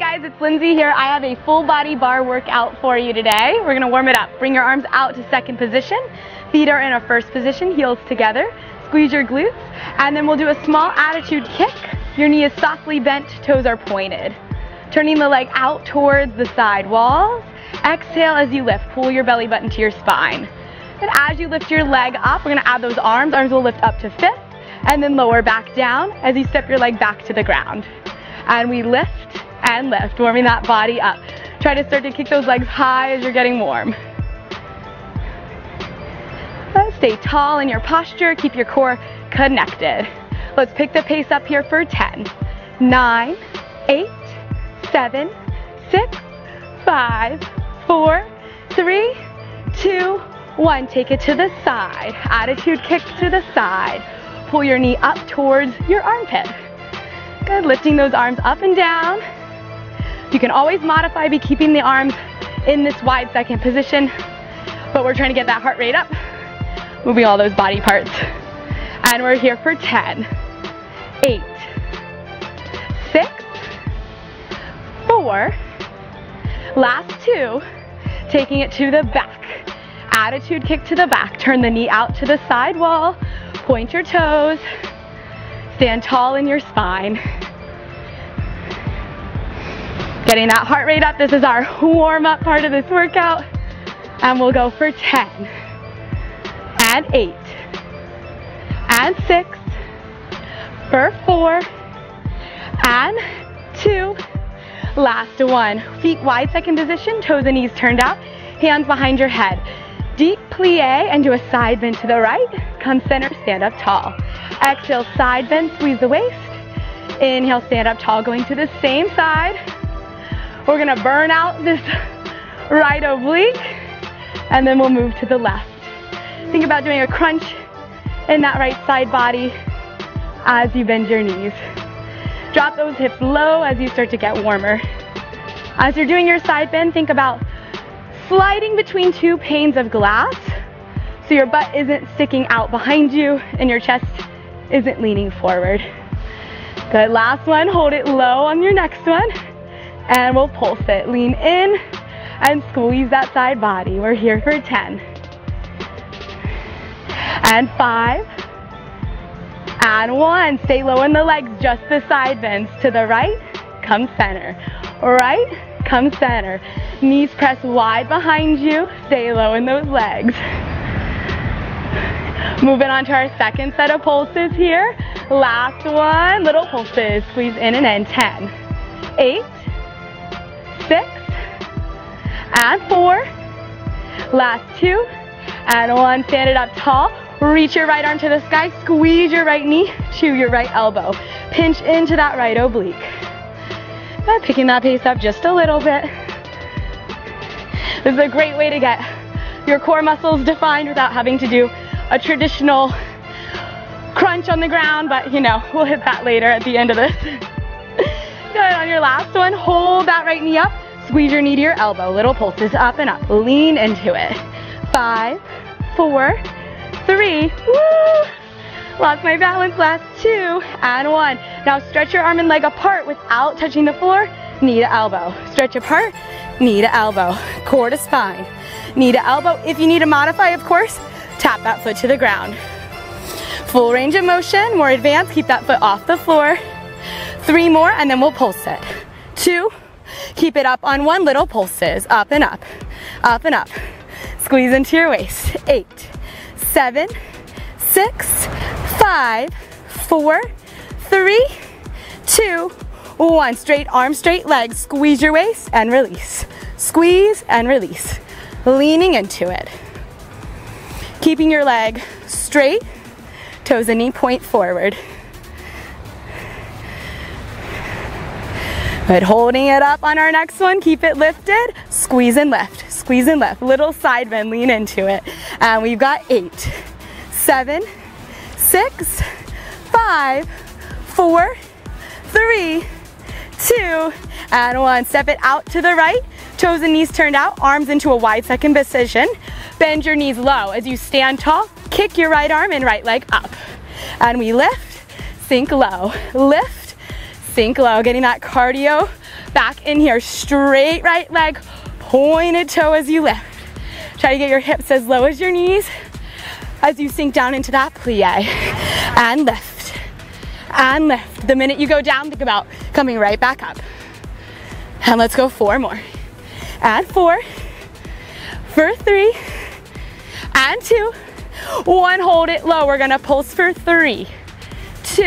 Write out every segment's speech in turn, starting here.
guys, it's Lindsay here. I have a full body bar workout for you today. We're going to warm it up. Bring your arms out to second position. Feet are in our first position, heels together. Squeeze your glutes. And then we'll do a small attitude kick. Your knee is softly bent, toes are pointed. Turning the leg out towards the side walls. Exhale as you lift. Pull your belly button to your spine. And as you lift your leg up, we're going to add those arms. Arms will lift up to fifth. And then lower back down as you step your leg back to the ground. And we lift and lift, warming that body up. Try to start to kick those legs high as you're getting warm. Stay tall in your posture, keep your core connected. Let's pick the pace up here for 10, 9, 8, 7, 6, 5, 4, 3, 2, 1. Take it to the side. Attitude kick to the side. Pull your knee up towards your armpit. Good, lifting those arms up and down. You can always modify by keeping the arms in this wide second position, but we're trying to get that heart rate up, moving all those body parts. And we're here for 10, 8, 6, 4, last 2, taking it to the back. Attitude kick to the back, turn the knee out to the side wall, point your toes, stand tall in your spine. Getting that heart rate up. This is our warm-up part of this workout. And we'll go for 10, and 8, and 6, for 4, and 2, last 1. Feet wide second position, toes and knees turned out, hands behind your head. Deep plie and do a side bend to the right. Come center, stand up tall. Exhale, side bend, squeeze the waist. Inhale, stand up tall, going to the same side. We're gonna burn out this right oblique, and then we'll move to the left. Think about doing a crunch in that right side body as you bend your knees. Drop those hips low as you start to get warmer. As you're doing your side bend, think about sliding between two panes of glass so your butt isn't sticking out behind you and your chest isn't leaning forward. Good, last one, hold it low on your next one. And we'll pulse it. Lean in and squeeze that side body. We're here for 10. And 5. And 1. Stay low in the legs, just the side bends. To the right, come center. Right, come center. Knees press wide behind you. Stay low in those legs. Moving on to our second set of pulses here. Last one, little pulses. Squeeze in and in. 10, 8, 6, and 4, last 2, and 1. Stand it up tall, reach your right arm to the sky, squeeze your right knee to your right elbow, pinch into that right oblique. And picking that pace up just a little bit. This is a great way to get your core muscles defined without having to do a traditional crunch on the ground, but you know, we'll hit that later at the end of this. Good, on your last one, hold that right knee up, squeeze your knee to your elbow, little pulses up and up, lean into it. 5, 4, 3, woo! Lost my balance, last 2, and 1. Now stretch your arm and leg apart without touching the floor, knee to elbow. Stretch apart, knee to elbow, core to spine, knee to elbow. If you need to modify, of course, tap that foot to the ground. Full range of motion, more advanced, keep that foot off the floor. 3 more, and then we'll pulse it. 2, keep it up on 1, little pulses, up and up, up and up. Squeeze into your waist. 8, 7, 6, 5, 4, 3, 2, 1. Straight arm, straight legs. Squeeze your waist and release. Squeeze and release. Leaning into it. Keeping your leg straight, toes and knee point forward. Good, holding it up on our next one, keep it lifted, squeeze and lift, little side bend, lean into it. And we've got 8, 7, 6, 5, 4, 3, 2, and 1. Step it out to the right, toes and knees turned out, arms into a wide second position. Bend your knees low as you stand tall, kick your right arm and right leg up. And we lift, sink low, lift, sink low, getting that cardio Back in here, straight right leg, pointed toe as you lift. Try to get your hips as low as your knees as you sink down into that plie. And lift, and lift. The minute you go down, think about coming right back up. And let's go 4 more. And 4, for 3, and 2, 1, hold it low. We're gonna pulse for 3, 2,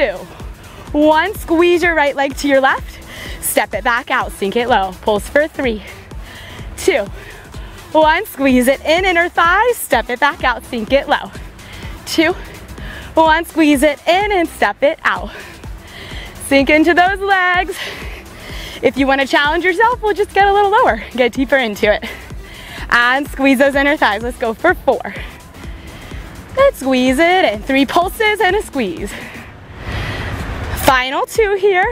1, squeeze your right leg to your left, step it back out, sink it low, pulse for 3, 2, 1, squeeze it in, inner thighs, step it back out, sink it low, 2, 1, squeeze it in and step it out. Sink into those legs. If you want to challenge yourself, we'll just get a little lower, get deeper into it. And squeeze those inner thighs. Let's go for 4. Let's squeeze it in. 3 pulses and a squeeze. Final 2 here.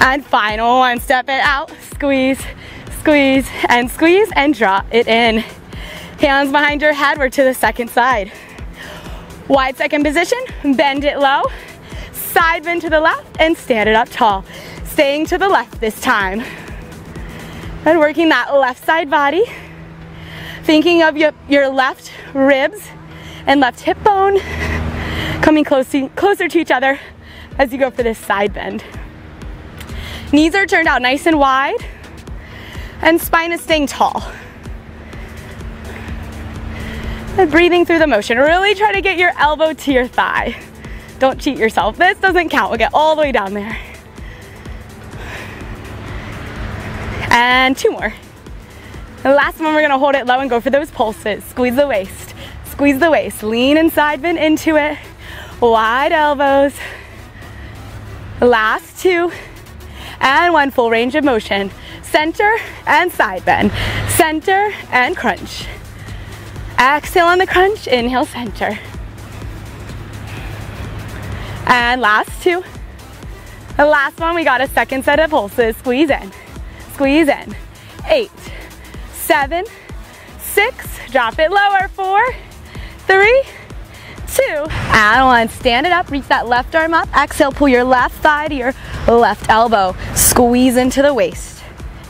And final 1, step it out, squeeze, squeeze, and drop it in. Hands behind your head, we're to the second side. Wide second position, bend it low, side bend to the left, and stand it up tall. Staying to the left this time. And working that left side body. Thinking of your left ribs and left hip bone coming closer to each other as you go for this side bend. Knees are turned out nice and wide, and spine is staying tall. And breathing through the motion. Really try to get your elbow to your thigh. Don't cheat yourself. This doesn't count. We'll get all the way down there. And 2 more. The last one, we're gonna hold it low and go for those pulses. Squeeze the waist. Squeeze the waist. Lean and side bend into it. Wide elbows. Last 2. And 1, full range of motion. Center and side bend. Center and crunch. Exhale on the crunch, inhale, center. And last 2. The last one, we got a second set of pulses. Squeeze in, squeeze in. 8, 7, 6, drop it lower. 4, 3, 2, and 1. Stand it up, reach that left arm up. Exhale, pull your left thigh to your left elbow. Squeeze into the waist.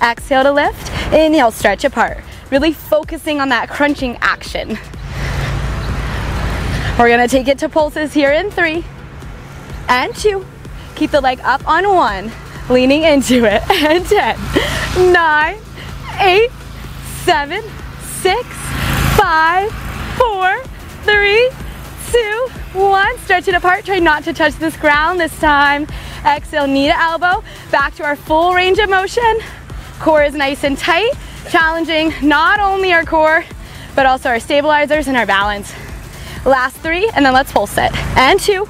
Exhale to lift, inhale, stretch apart. Really focusing on that crunching action. We're gonna take it to pulses here in 3 and 2. Keep the leg up on 1, leaning into it, and 10, 9, 8, 7, 6, 5, 4, 3, 2, 1. Stretch it apart, try not to touch this ground this time. Exhale, knee to elbow, back to our full range of motion. Core is nice and tight, challenging not only our core, but also our stabilizers and our balance. Last 3, and then let's pulse it. And 2,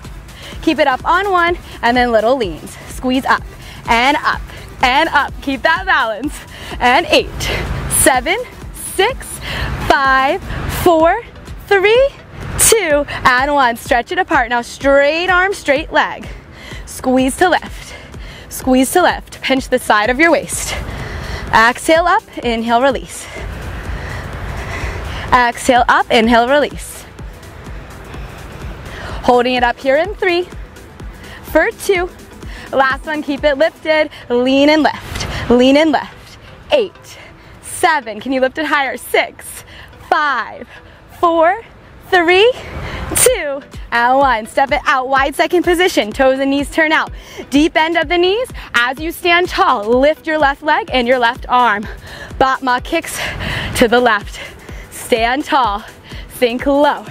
keep it up on 1, and then little leans. Squeeze up, and up, and up. Keep that balance. And 8, 7, 6, 5, 4, 3, 2, and 1. Stretch it apart. Now straight arm, straight leg. Squeeze to lift, squeeze to lift. Pinch the side of your waist. Exhale up, inhale, release. Exhale up, inhale, release. Holding it up here in 3, for 2. Last one, keep it lifted. Lean and lift, lean and lift. 8, 7, can you lift it higher? 6, 5, 4, 3, 2, and 1. Step it out, wide second position. Toes and knees turn out. Deep bend of the knees. As you stand tall, lift your left leg and your left arm. Batma kicks to the left. Stand tall, sink low.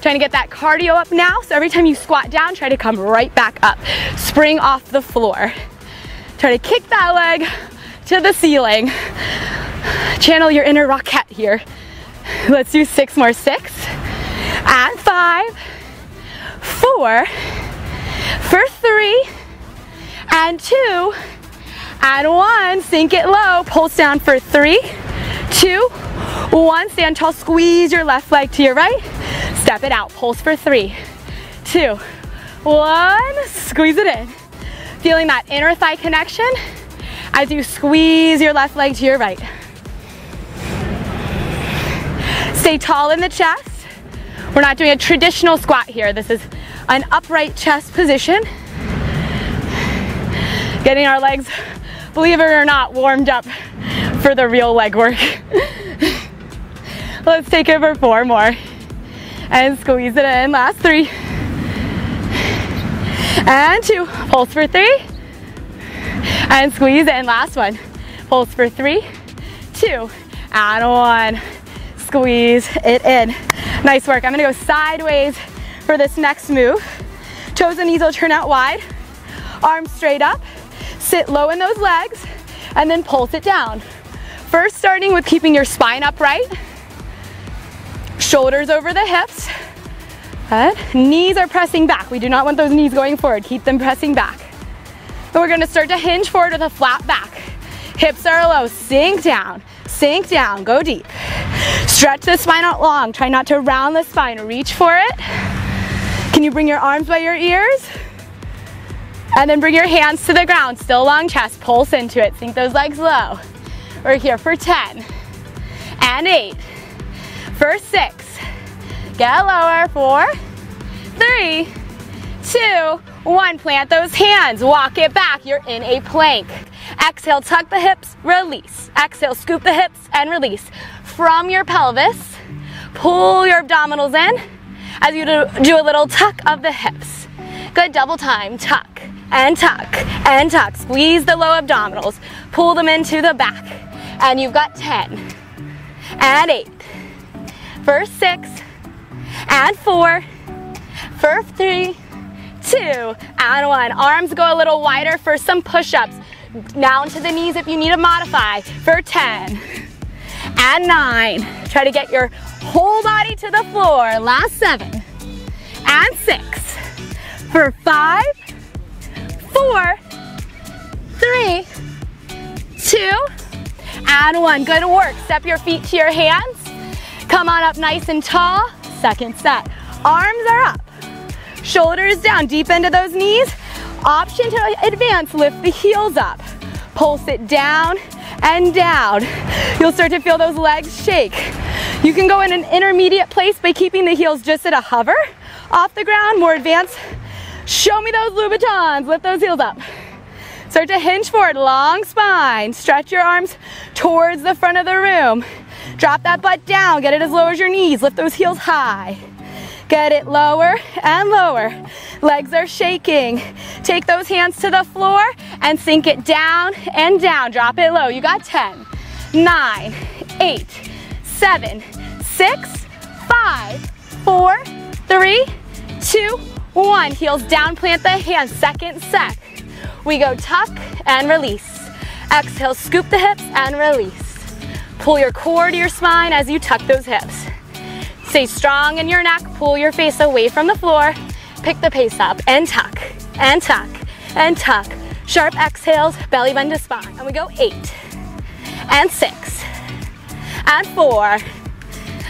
Trying to get that cardio up now, so every time you squat down, try to come right back up. Spring off the floor. Try to kick that leg to the ceiling. Channel your inner rocket here. Let's do 6 more. 6, and 5, 4, for 3, and 2, and 1. Sink it low, pulse down for 3, 2, 1. Stand tall, squeeze your left leg to your right. Step it out, pulse for 3, 2, 1. Squeeze it in. Feeling that inner thigh connection as you squeeze your left leg to your right. Stay tall in the chest. We're not doing a traditional squat here. This is an upright chest position. Getting our legs, believe it or not, warmed up for the real leg work. Let's take it for 4 more. And squeeze it in, last 3. And 2, pulse for 3. And squeeze in, last 1. Pulse for 3, 2, and 1. Squeeze it in. Nice work. I'm gonna go sideways for this next move. Toes and knees will turn out wide. Arms straight up. Sit low in those legs, and then pulse it down. First, starting with keeping your spine upright. Shoulders over the hips. Good. Knees are pressing back. We do not want those knees going forward. Keep them pressing back. And we're gonna start to hinge forward with a flat back. Hips are low, sink down, go deep. Stretch the spine out long. Try not to round the spine, reach for it. Can you bring your arms by your ears? And then bring your hands to the ground, still long chest, pulse into it. Sink those legs low. We're here for 10 and 8, for 6, get lower, 4, 3, 2, 1. Plant those hands, walk it back, you're in a plank. Exhale, tuck the hips, release. Exhale, scoop the hips and release. From your pelvis, pull your abdominals in as you do a little tuck of the hips. Good, double time, tuck and tuck and tuck. Squeeze the low abdominals, pull them into the back. And you've got 10 and 8, for 6 and 4, for 3, 2 and 1. Arms go a little wider for some push-ups. Down to the knees if you need to modify, for 10 and 9. Try to get your whole body to the floor. Last 7 and 6, for 5, 4, 3, 2 and 1. Good work. Step your feet to your hands. Come on up nice and tall. Second set. Arms are up. Shoulders down, deep into those knees. Option to advance, lift the heels up. Pulse it down and down. You'll start to feel those legs shake. You can go in an intermediate place by keeping the heels just at a hover off the ground. More advanced. Show me those Louboutins. Lift those heels up. Start to hinge forward, long spine. Stretch your arms towards the front of the room. Drop that butt down, get it as low as your knees. Lift those heels high. Get it lower and lower. Legs are shaking. Take those hands to the floor and sink it down and down. Drop it low. You got 10, 9, 8, 7, 6, 5, 4, 3, 2, 1. Heels down, plant the hands. Second set. We go tuck and release. Exhale, scoop the hips and release. Pull your core to your spine as you tuck those hips. Stay strong in your neck, pull your face away from the floor. Pick the pace up and tuck, and tuck, and tuck. Sharp exhales, belly bend to spine. And we go 8, and 6, and 4.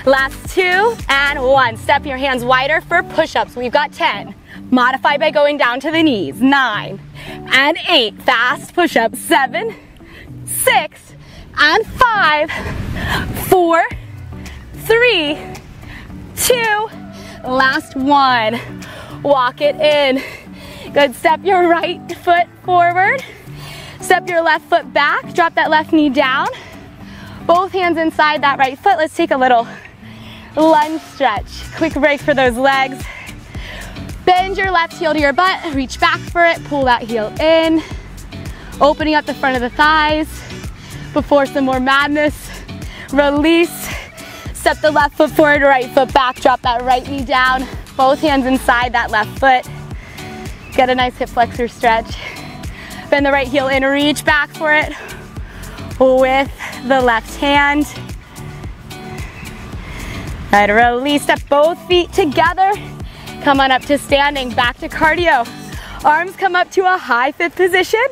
Last 2, and 1. Step your hands wider for push-ups. We've got 10. Modify by going down to the knees. 9, and 8. Fast push-ups. 7, 6, and 5, 4, 3, 2, last 1. Walk it in. Good, step your right foot forward. Step your left foot back. Drop that left knee down. Both hands inside that right foot. Let's take a little lunge stretch. Quick break for those legs. Bend your left heel to your butt. Reach back for it. Pull that heel in. Opening up the front of the thighs. Before some more madness. Release. Step the left foot forward, right foot back. Drop that right knee down. Both hands inside that left foot. Get a nice hip flexor stretch. Bend the right heel in, reach back for it with the left hand. And release, step both feet together. Come on up to standing, back to cardio. Arms come up to a high fifth position.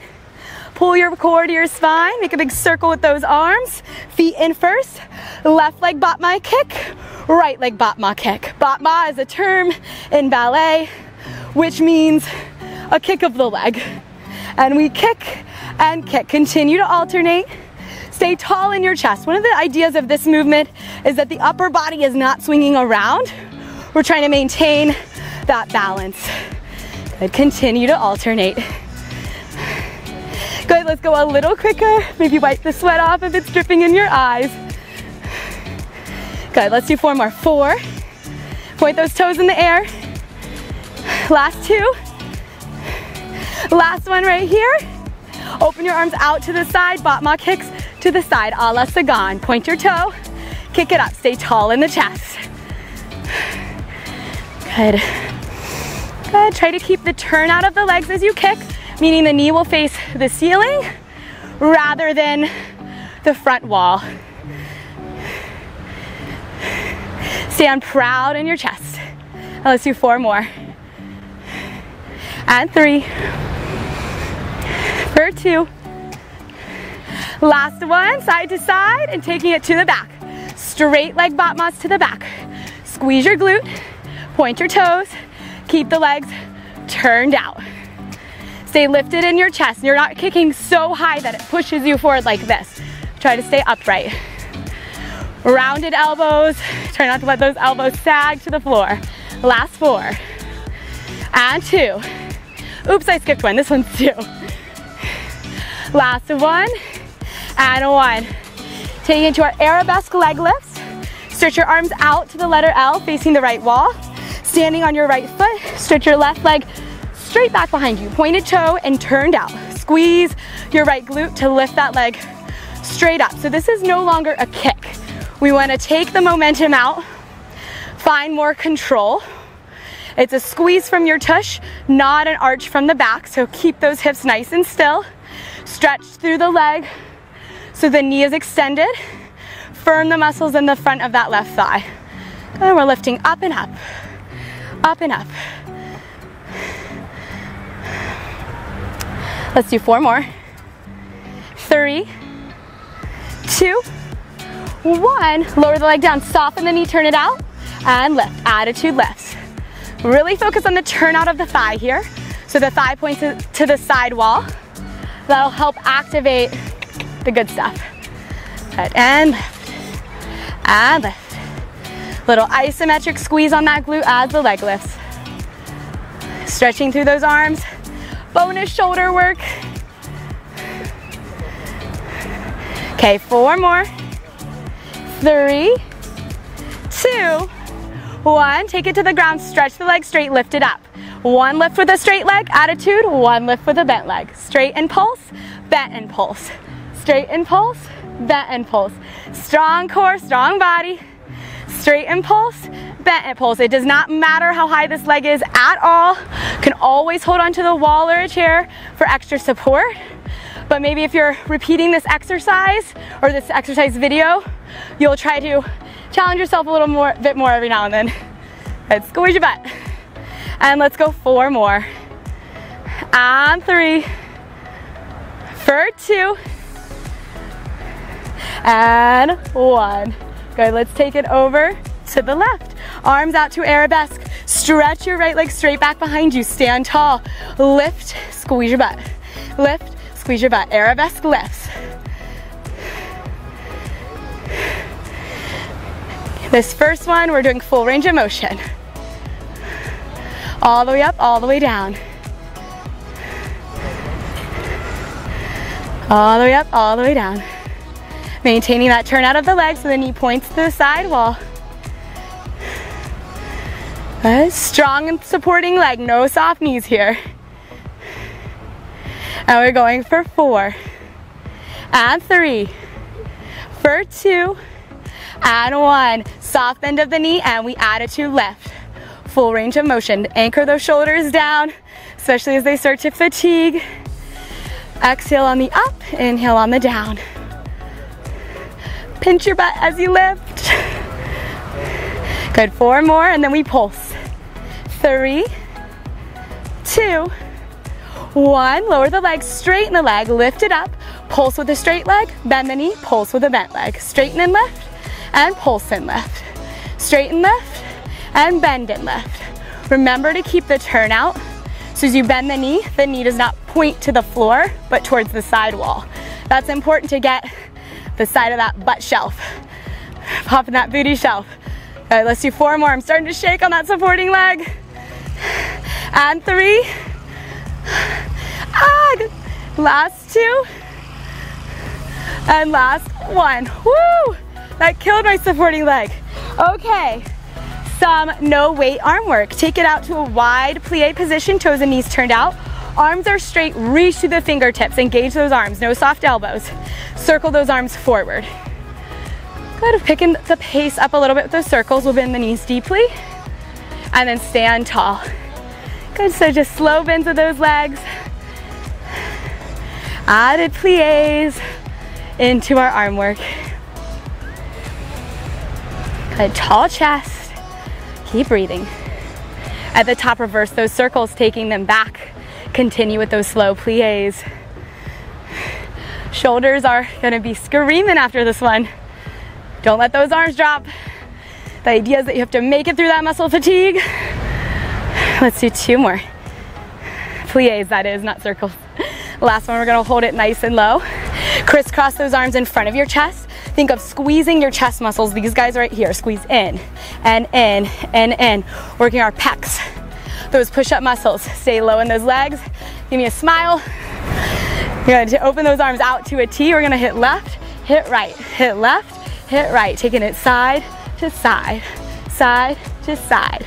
Pull your core to your spine, make a big circle with those arms. Feet in first, left leg batma kick, right leg batma kick. Batma is a term in ballet, which means a kick of the leg. And we kick and kick. Continue to alternate. Stay tall in your chest. One of the ideas of this movement is that the upper body is not swinging around. We're trying to maintain that balance. Good. Continue to alternate. Good, let's go a little quicker. Maybe wipe the sweat off if it's dripping in your eyes. Good, let's do 4 more. 4. Point those toes in the air. Last 2. Last one right here. Open your arms out to the side, Batma kicks to the side, a la Sagan. Point your toe, kick it up, stay tall in the chest. Good. Good, try to keep the turn out of the legs as you kick, meaning the knee will face the ceiling rather than the front wall. Stand proud in your chest. Now let's do 4 more. And 3. For 2. Last one, side to side and taking it to the back. Straight leg Batmas to the back. Squeeze your glute, point your toes, keep the legs turned out. Stay lifted in your chest. You're not kicking so high that it pushes you forward like this. Try to stay upright. Rounded elbows. Try not to let those elbows sag to the floor. Last 4. And 2. Oops, I skipped one. This one's 2. Last 1. And 1. Taking it to our arabesque leg lifts. Stretch your arms out to the letter L, facing the right wall. Standing on your right foot, stretch your left leg straight back behind you. Pointed toe and turned out. Squeeze your right glute to lift that leg straight up. So this is no longer a kick. We want to take the momentum out, find more control. It's a squeeze from your tush, not an arch from the back. So keep those hips nice and still. Stretch through the leg so the knee is extended. Firm the muscles in the front of that left thigh. And we're lifting up and up, up and up. Let's do 4 more. 3, 2, 1. Lower the leg down, soften the knee, turn it out, and lift. Attitude lifts. Really focus on the turn out of the thigh here. So the thigh points to the side wall. That'll help activate the good stuff. Good, and lift, and lift. Little isometric squeeze on that glute as the leg lifts. Stretching through those arms. Bonus shoulder work. Okay, 4 more. 3, 2, 1. Take it to the ground, stretch the leg straight, lift it up. 1 lift with a straight leg, attitude. 1 lift with a bent leg. Straight and pulse, bent and pulse. Straight and pulse, bent and pulse. Strong core, strong body. Straight and pulse, bent and pulse. It does not matter how high this leg is at all. You can always hold onto the wall or a chair for extra support. But maybe if you're repeating this exercise or this exercise video, you'll try to challenge yourself a little bit more every now and then. Let's squeeze your butt. And let's go 4 more. And 3. For 2. And 1. Good, let's take it over to the left. Arms out to arabesque. Stretch your right leg straight back behind you. Stand tall. Lift, squeeze your butt. Lift, squeeze your butt. Arabesque lifts. This first one, we're doing full range of motion. All the way up, all the way down. All the way up, all the way down. Maintaining that turn out of the leg so the knee points to the side wall. Good. Strong and supporting leg, no soft knees here. And we're going for 4. And 3. For 2. And 1. Soft bend of the knee and we attitude lift. Full range of motion. Anchor those shoulders down, especially as they start to fatigue. Exhale on the up, inhale on the down. Pinch your butt as you lift. Good, 4 more and then we pulse. 3, 2, 1. Lower the leg, straighten the leg, lift it up. Pulse with a straight leg, bend the knee, pulse with a bent leg. Straighten and lift, and pulse and lift. Straighten, lift, and bend and lift. Remember to keep the turn out. So as you bend the knee does not point to the floor, but towards the side wall. That's important to get the side of that butt shelf. Popping that booty shelf. All right, let's do 4 more. I'm starting to shake on that supporting leg. And 3. Last 2. And last 1. Woo! That killed my supporting leg. Okay, some no weight arm work. Take it out to a wide plie position, toes and knees turned out. Arms are straight, reach to the fingertips, engage those arms, no soft elbows. Circle those arms forward. Good, picking the pace up a little bit with those circles. We'll bend the knees deeply and then stand tall. Good, so just slow bends of those legs. Added plies into our arm work. Good, tall chest. Keep breathing. At the top, reverse those circles, taking them back. Continue with those slow plies. Shoulders are gonna be screaming after this one. Don't let those arms drop. The idea is that you have to make it through that muscle fatigue. Let's do 2 more. Plies, that is, not circles. Last one, we're gonna hold it nice and low. Crisscross those arms in front of your chest. Think of squeezing your chest muscles. These guys right here, squeeze in and in and in. Working our pecs, those push-up muscles. Stay low in those legs. Give me a smile. You're going to open those arms out to a T. We're gonna hit left, hit right, hit left, hit right. Taking it side to side, side to side.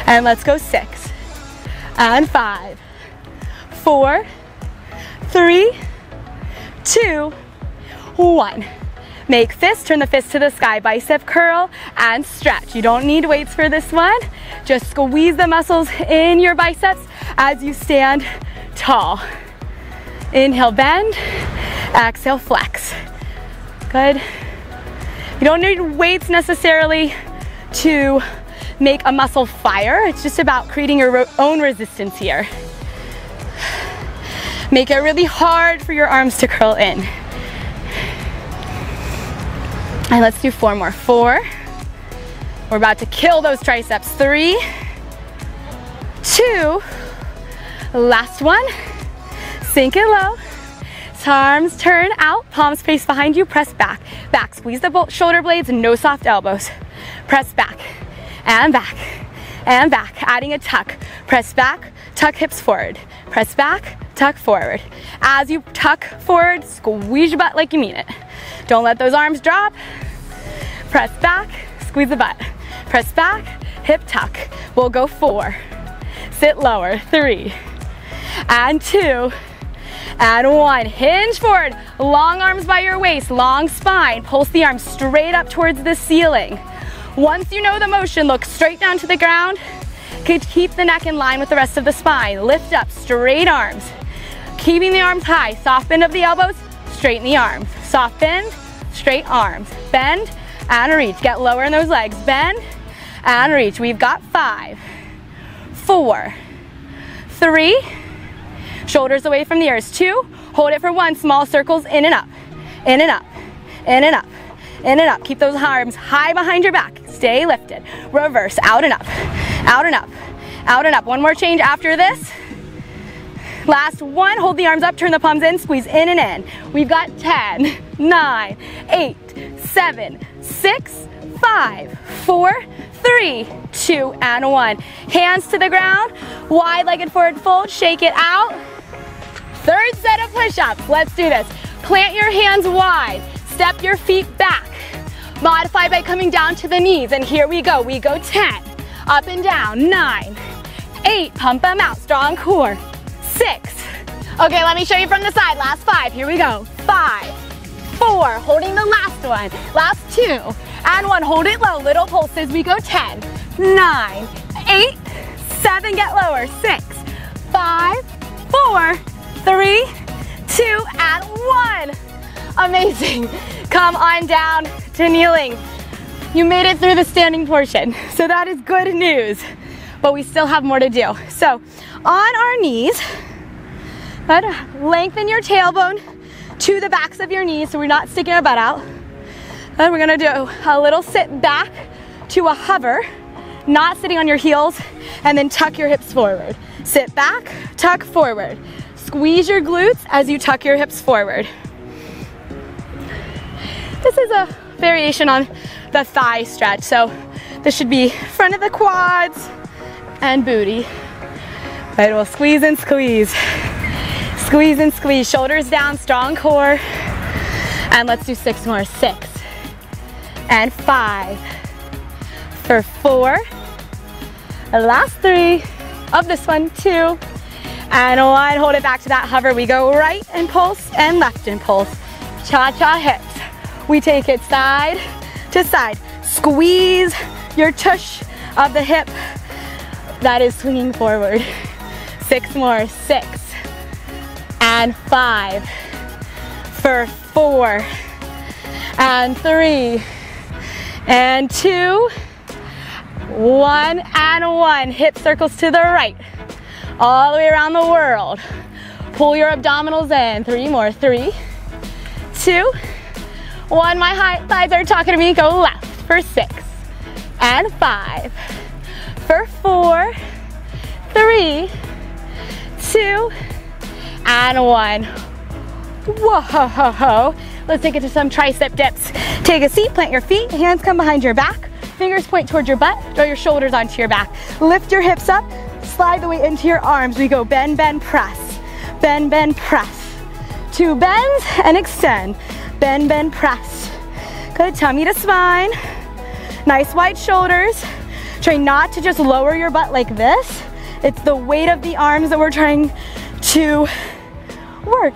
And let's go 6 and 5, 4, 3, 2, 1. Make fist, turn the fist to the sky, bicep curl and stretch. You don't need weights for this one. Just squeeze the muscles in your biceps as you stand tall. Inhale, bend, exhale, flex. Good. You don't need weights necessarily to make a muscle fire. It's just about creating your own resistance here. Make it really hard for your arms to curl in. And let's do 4 more. 4. We're about to kill those triceps. 3, 2, last one. Sink it low. Arms turn out, palms face behind you, press back. Back, squeeze the shoulder blades, no soft elbows. Press back, and back, and back. Adding a tuck. Press back, tuck hips forward. Press back, tuck forward. As you tuck forward, squeeze your butt like you mean it. Don't let those arms drop. Press back, squeeze the butt. Press back, hip tuck. We'll go 4. Sit lower, 3, and 2, and 1. Hinge forward, long arms by your waist, long spine. Pulse the arms straight up towards the ceiling. Once you know the motion, look straight down to the ground. Keep the neck in line with the rest of the spine. Lift up, straight arms. Keeping the arms high, soft bend of the elbows, straighten the arms. Soft bend, straight arms. Bend and reach. Get lower in those legs. Bend and reach. We've got 5, 4, 3, shoulders away from the ears. 2, hold it for 1, small circles in and up, in and up, in and up, in and up. Keep those arms high behind your back. Stay lifted. Reverse, out and up, out and up, out and up. One more change after this. Last one, hold the arms up, turn the palms in, squeeze in and in. We've got 10, 9, 8, 7, 6, 5, 4, 3, 2, and 1. Hands to the ground, wide-legged forward fold, shake it out. 3rd set of push-ups, let's do this. Plant your hands wide, step your feet back. Modify by coming down to the knees, and here we go 10, up and down, 9, 8, pump them out, strong core, 6. Okay, let me show you from the side, last 5, here we go. 5, 4, holding the last one, last 2, and 1, hold it low, little pulses, we go 10, 9, 8, 7, get lower, 6, 5, 4, 3, 2, and 1. Amazing. Come on down to kneeling. You made it through the standing portion, so that is good news, but we still have more to do. So on our knees, lengthen your tailbone to the backs of your knees so we're not sticking our butt out. Then we're gonna do a little sit back to a hover, not sitting on your heels, and then tuck your hips forward. Sit back, tuck forward. Squeeze your glutes as you tuck your hips forward. This is a variation on the thigh stretch, so this should be front of the quads and booty. Right, we'll squeeze and squeeze. Squeeze and squeeze, shoulders down, strong core. And let's do 6 more. 6 and 5 for 4. Last 3 of this one, 2 and 1. Hold it back to that hover. We go right impulse and left impulse. Cha-cha hips. We take it side to side. Squeeze your tush of the hip that is swinging forward. 6 more. 6 and 5 for 4 and 3 and 2, 1 and 1. Hip circles to the right, all the way around the world. Pull your abdominals in. 3 more. 3, 2, 1. My thighs are talking to me. Go left for 6 and 5 for 4, 3, 2 and 1. Whoa. Let's take it to some tricep dips. Take a seat, plant your feet, hands come behind your back, fingers point towards your butt, draw your shoulders onto your back. Lift your hips up, slide the weight into your arms. We go bend, bend, press. Bend, bend, press. 2 bends and extend. Bend, bend, press. Good, tummy to spine. Nice wide shoulders. Try not to just lower your butt like this. It's the weight of the arms that we're trying to work.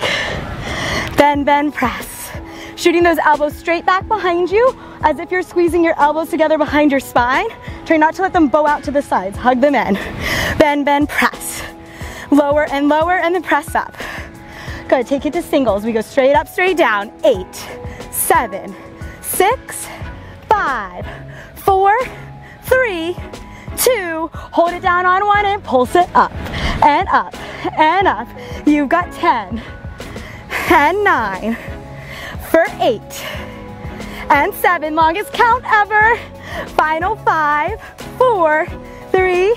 Bend, bend, press. Shooting those elbows straight back behind you as if you're squeezing your elbows together behind your spine. Try not to let them bow out to the sides. Hug them in. Bend, bend, press. Lower and then press up. Good, take it to singles. We go straight up, straight down. 8, 7, 6, 5, 4, 3, 2. Hold it down on 1 and pulse it up and up and up. You've got 10 and 9 for 8 and 7. Longest count ever. Final 5, 4, 3,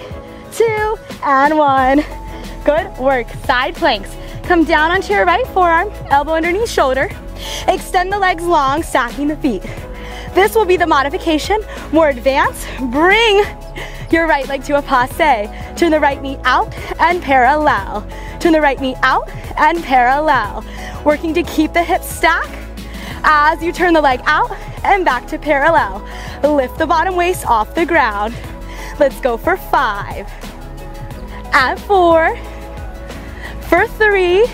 2 and 1. Good work. Side planks. Come down onto your right forearm, elbow underneath shoulder. Extend the legs long, stacking the feet. This will be the modification. More advanced. Bring your right leg to a passe. Turn the right knee out and parallel. Turn the right knee out and parallel. Working to keep the hips stacked as you turn the leg out and back to parallel. Lift the bottom waist off the ground. Let's go for 5 and 4, for 3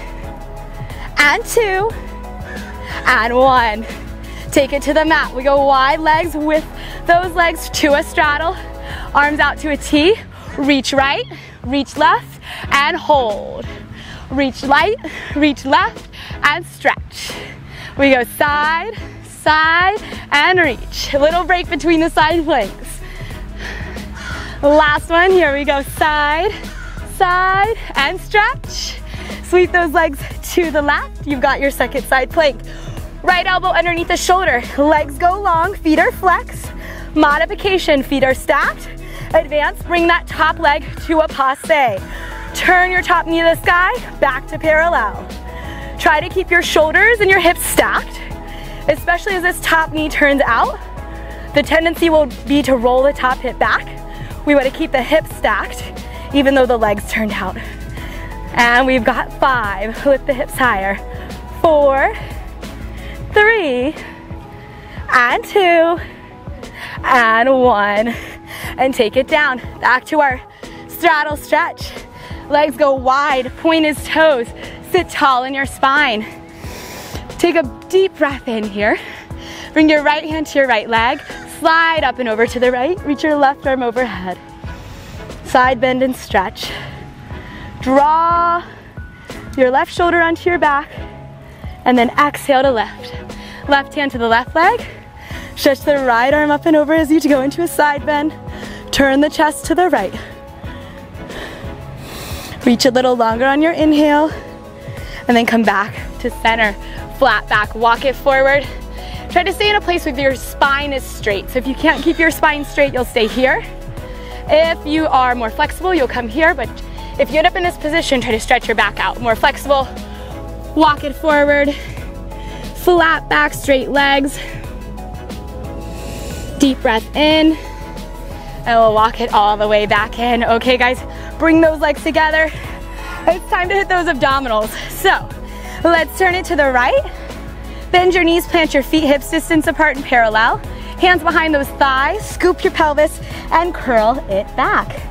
and 2 and 1. Take it to the mat. We go wide legs with those legs to a straddle. Arms out to a T. Reach right, reach left, and hold. Reach right, reach left, and stretch. We go side, side, and reach. A little break between the side planks. Last one, here we go. Side, side, and stretch. Sweep those legs to the left. You've got your second side plank. Right elbow underneath the shoulder. Legs go long, feet are flexed. Modification, feet are stacked. Advance, bring that top leg to a passe. Turn your top knee to the sky, back to parallel. Try to keep your shoulders and your hips stacked, especially as this top knee turns out. The tendency will be to roll the top hip back. We want to keep the hips stacked, even though the legs turned out. And we've got 5, lift the hips higher. 4, 3, and 2, and 1. And take it down, back to our straddle stretch. Legs go wide, point his toes. Sit tall in your spine. Take a deep breath in here. Bring your right hand to your right leg. Slide up and over to the right. Reach your left arm overhead. Side bend and stretch. Draw your left shoulder onto your back. And then exhale to lift. Left hand to the left leg. Stretch the right arm up and over as you go into a side bend. Turn the chest to the right. Reach a little longer on your inhale. And then come back to center. Flat back, walk it forward. Try to stay in a place where your spine is straight. So if you can't keep your spine straight, you'll stay here. If you are more flexible, you'll come here. But if you end up in this position, try to stretch your back out. More flexible, walk it forward. Flat back, straight legs. Deep breath in. And we'll walk it all the way back in. Okay guys, bring those legs together. It's time to hit those abdominals. So let's turn it to the right. Bend your knees, plant your feet hips distance apart and parallel. Hands behind those thighs, scoop your pelvis and curl it back.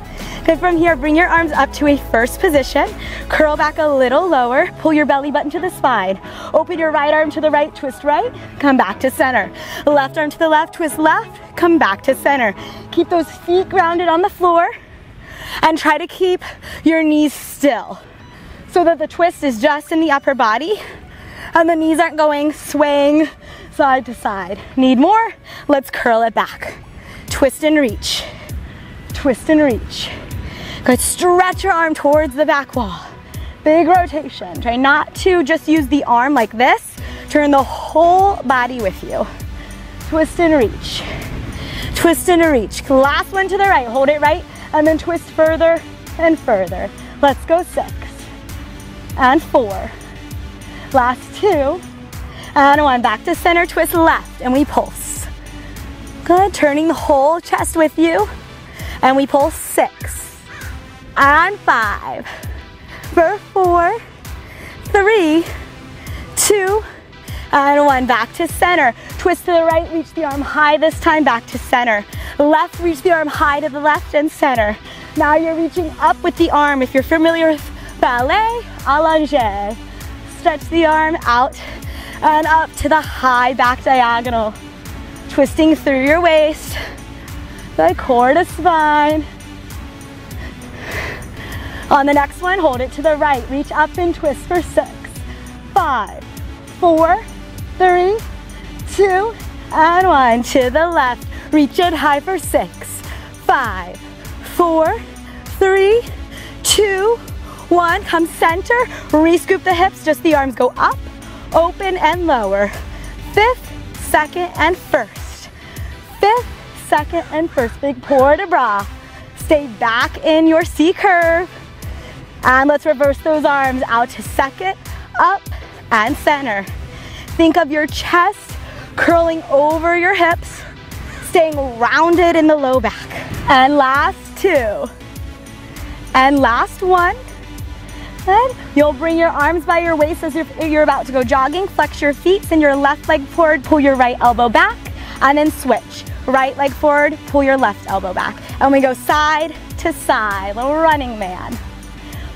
Good, from here, bring your arms up to a first position. Curl back a little lower, pull your belly button to the spine. Open your right arm to the right, twist right, come back to center. Left arm to the left, twist left, come back to center. Keep those feet grounded on the floor and try to keep your knees still so that the twist is just in the upper body and the knees aren't going swaying side to side. Need more? Let's curl it back. Twist and reach. Twist and reach. Good, stretch your arm towards the back wall. Big rotation. Try not to just use the arm like this. Turn the whole body with you. Twist and reach. Twist and reach. Last one to the right. Hold it right and then twist further and further. Let's go 6 and 4. Last 2 and 1. Back to center, twist left and we pulse. Good, turning the whole chest with you and we pulse 6 and 5 for 4, 3, 2 and 1. Back to center. Twist to the right, reach the arm high this time, back to center. Left, reach the arm high to the left and center. Now you're reaching up with the arm. If you're familiar with ballet, allongé. Stretch the arm out and up to the high back diagonal. Twisting through your waist, the core to spine. On the next one, hold it to the right. Reach up and twist for 6, 5, 4, 3, 2, and 1. To the left. Reach it high for 6, 5, 4, 3, 2, 1. Come center. Re-scoop the hips. Just the arms go up, open, and lower. 5th, 2nd, and 1st. 5th, 2nd, and 1st. Big port de bras. Stay back in your C curve. And let's reverse those arms out to 2nd, up, and center. Think of your chest curling over your hips, staying rounded in the low back. And last 2. And last 1. Good. You'll bring your arms by your waist as if you're about to go jogging. Flex your feet, send your left leg forward, pull your right elbow back, and then switch. Right leg forward, pull your left elbow back. And we go side to side, little running man.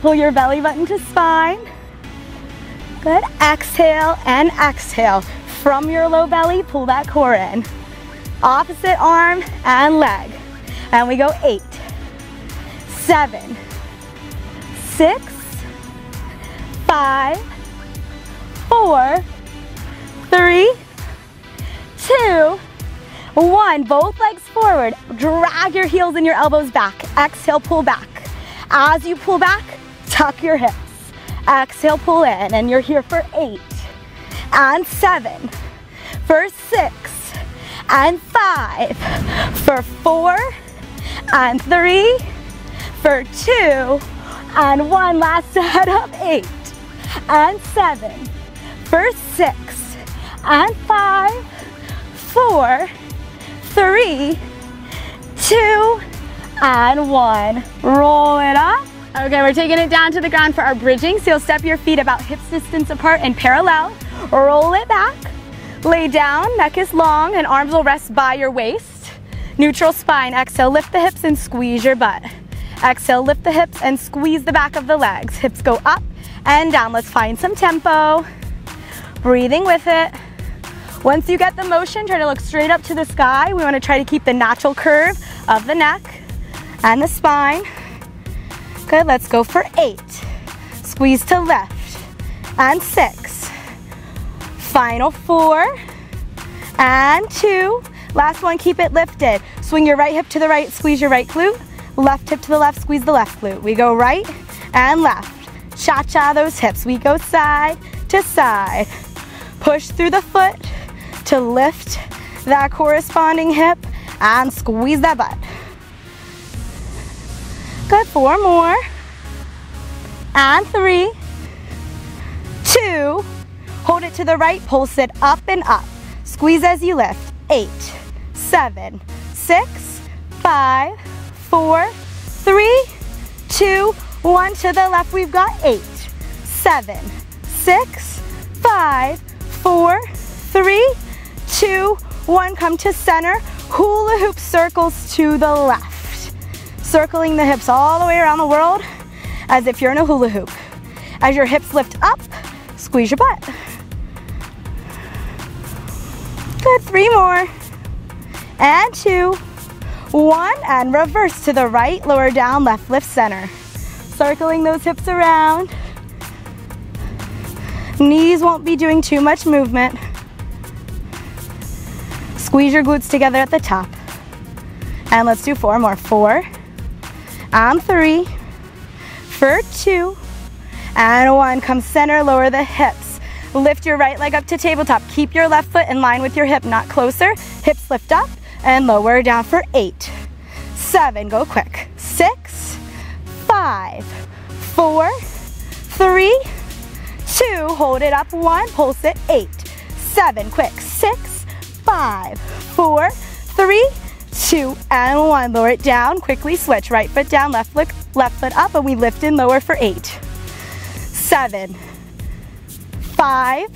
Pull your belly button to spine. Good. Exhale and exhale. From your low belly, pull that core in. Opposite arm and leg. And we go 8, 7, 6, 5, 4, 3, 2, 1. Both legs forward. Drag your heels and your elbows back. Exhale, pull back. As you pull back, tuck your hips. Exhale, pull in, and you're here for 8 and 7, for 6 and 5, for 4 and 3, for 2 and 1. Last set of 8 and 7, for 6 and 5, 4, 3, 2 and 1. Roll it up. Okay, we're taking it down to the ground for our bridging. So you'll step your feet about hips distance apart and parallel. Roll it back. Lay down, neck is long, and arms will rest by your waist. Neutral spine. Exhale, lift the hips and squeeze your butt. Exhale, lift the hips and squeeze the back of the legs. Hips go up and down. Let's find some tempo. Breathing with it. Once you get the motion, try to look straight up to the sky. We want to try to keep the natural curve of the neck and the spine. Good, let's go for 8. Squeeze to left and 6. Final 4 and 2. Last one, keep it lifted. Swing your right hip to the right, squeeze your right glute. Left hip to the left, squeeze the left glute. We go right and left. Cha-cha those hips. We go side to side. Push through the foot to lift that corresponding hip and squeeze that butt. Good, 4 more. And 3, 2. Hold it to the right, pulse it up and up. Squeeze as you lift. 8, 7, 6, 5, 4, 3, 2, 1. To the left, we've got 8, 7, 6, 5, 4, 3, 2, 1. Come to center. Hula hoop circles to the left. Circling the hips all the way around the world as if you're in a hula hoop. As your hips lift up, squeeze your butt. Good, 3 more. And 2, 1, and reverse to the right, lower down, left, lift, center. Circling those hips around. Knees won't be doing too much movement. Squeeze your glutes together at the top. And let's do 4 more. 4, and 3, for 2, and 1. Come center, lower the hips. Lift your right leg up to tabletop. Keep your left foot in line with your hip, not closer. Hips lift up and lower down for 8, 7, go quick. 6, 5, 4, 3, 2, hold it up. 1, pulse it. 8, 7, quick. 6, 5, 4, 3, 2, and 1. Lower it down, quickly switch. Right foot down, left foot up, and we lift and lower for 8, 7, 5,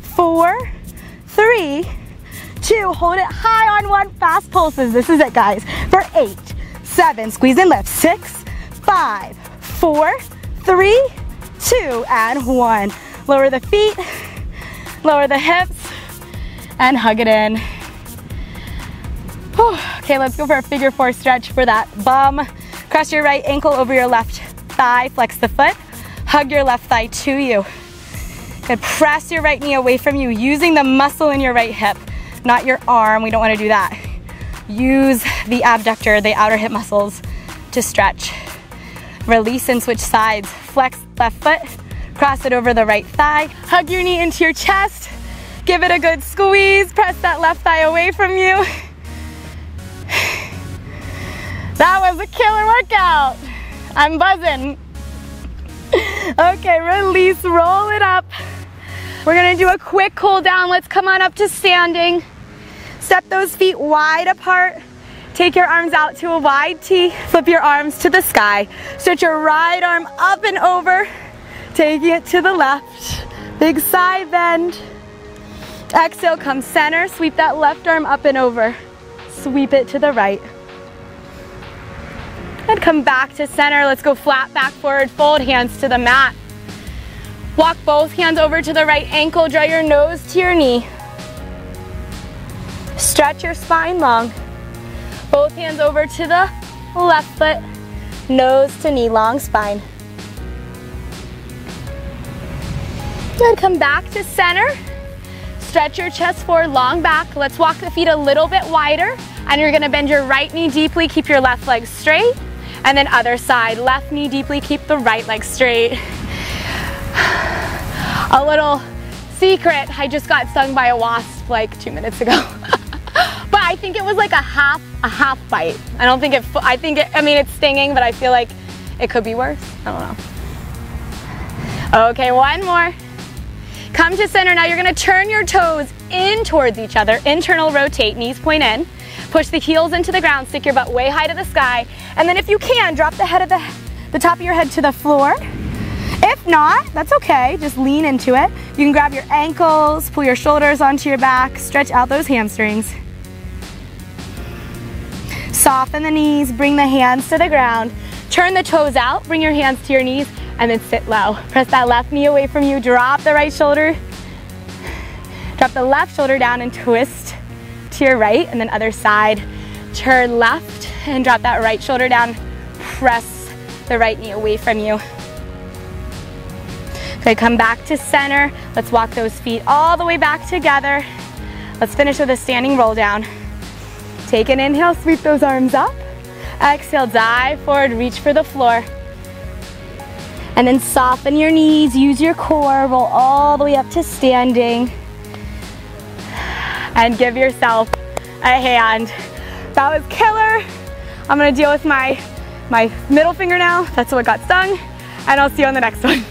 4, 3, 2, hold it high on 1, fast pulses. This is it, guys, for 8, 7, squeeze and lift. 6, 5, 4, 3, 2, and 1. Lower the feet, lower the hips, and hug it in. Whew. Okay, let's go for a figure 4 stretch for that bum. Cross your right ankle over your left thigh, flex the foot, hug your left thigh to you. Good, press your right knee away from you, using the muscle in your right hip, not your arm. We don't want to do that. Use the abductor, the outer hip muscles to stretch. Release and switch sides. Flex left foot, cross it over the right thigh. Hug your knee into your chest. Give it a good squeeze. Press that left thigh away from you. That was a killer workout. I'm buzzing. Okay, release, roll it up. We're gonna do a quick cool down. Let's come on up to standing. Step those feet wide apart. Take your arms out to a wide T. Flip your arms to the sky. Stretch your right arm up and over. Taking it to the left. Big side bend. Exhale, come center. Sweep that left arm up and over. Sweep it to the right. And come back to center. Let's go flat back forward fold, hands to the mat. Walk both hands over to the right ankle. Draw your nose to your knee. Stretch your spine long. Both hands over to the left foot. Nose to knee, long spine. Then come back to center. Stretch your chest forward, long back. Let's walk the feet a little bit wider. And you're gonna bend your right knee deeply, keep your left leg straight. And then other side, left knee deeply, keep the right leg straight. A little secret, I just got stung by a wasp like 2 minutes ago. But I think it was like a half bite. I don't think I mean, it's stinging, but I feel like it could be worse. I don't know. Okay, 1 more. Come to center. Now you're gonna turn your toes in towards each other. Internal rotate, knees point in. Push the heels into the ground, stick your butt way high to the sky. And then if you can, drop the head of the top of your head to the floor. If not, that's okay, just lean into it. You can grab your ankles, pull your shoulders onto your back, stretch out those hamstrings. Soften the knees, bring the hands to the ground. Turn the toes out, bring your hands to your knees, and then sit low. Press that left knee away from you, drop the right shoulder. Drop the left shoulder down and twist to your right, and then other side. Turn left and drop that right shoulder down. Press the right knee away from you. Okay, come back to center. Let's walk those feet all the way back together. Let's finish with a standing roll down. Take an inhale, sweep those arms up. Exhale, dive forward, reach for the floor. And then soften your knees, use your core, roll all the way up to standing. And give yourself a hand. That was killer. I'm gonna deal with my middle finger now. That's what got stung. And I'll see you on the next one.